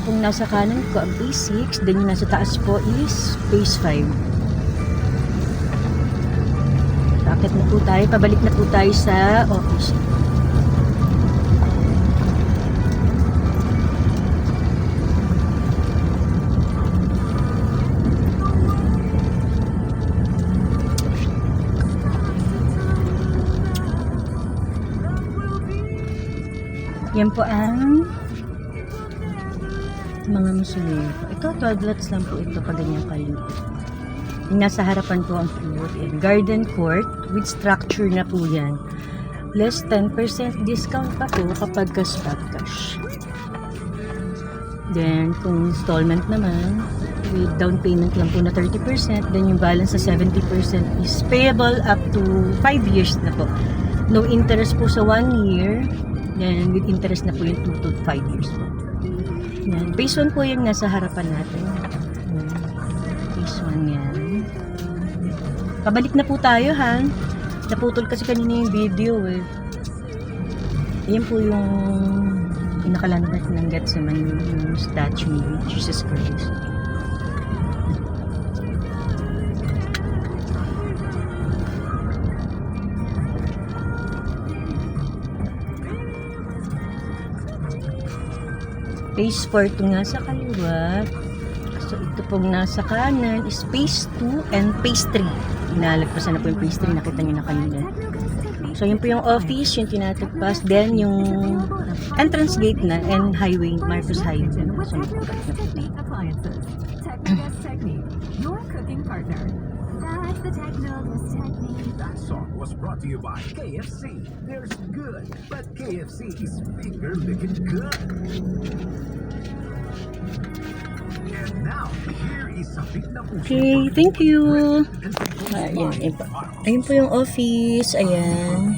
pong nasa kanan ko ang phase 6, then yung nasa taas po is phase 5. Bakit na po tayo? Pabalik na po tayo sa office. Yan po ang mga musulero. Ito, 12 lots lang po ito pag ganyan kayo. Yung nasa harapan po ang floor. Garden court with structure na po yan. Less 10% discount pa po kapag ka spot cash. Then, kung installment naman, with down payment lang po na 30%, then yung balance sa 70% is payable up to 5 years na po. No interest po sa 1 year. Then, with interest na po yung 2 to 5 years po. Yan. Phase 1 po yung nasa harapan natin. Phase 1 yan. Pabalik na po tayo, ha? Naputol kasi kanina yung video, eh. Yan po yung pinakalandmark ng Gethsemane, yung statue ni Jesus Christ. Phase 4 ito nga sa kaliwa. So, ito pong nasa kanan is phase 2 and phase 3. Inalagpasan na po yung phase 3. Nakita nyo na kanina. So, yun po yung office, yung tinatagpas. Then, yung entrance gate na and highway, Marcos Highway. So, your cooking partner. That's the Techno's technique. That song was brought to you by KFC. There's good, but KFC is finger licking good. And now, here is something na okay, thank you. Ayun po yung office. Ayan.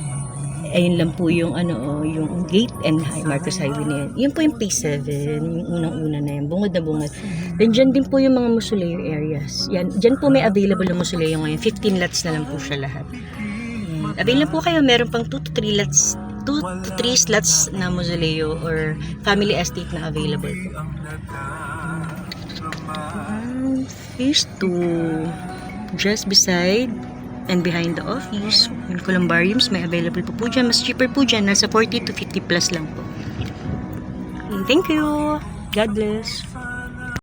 Ayun lang po yung yung gate and Marcos Highway na yan. Yun po yung phase 7, yung unang-una na yan. Bungad na bungad. Then dyan din po yung mga mausoleo areas. Yan, dyan po may available na mausoleo ngayon. 15 lots na lang po siya lahat. Yan. Available po kayo. Meron pang 2 to 3 lots. 2 to 3 slots na mausoleo or family estate na available po. Phase 2. Just beside and behind the office, yung columbariums may available po dyan. Mas cheaper po dyan. Nasa 40 to 50 plus lang po. Okay, thank you. God bless.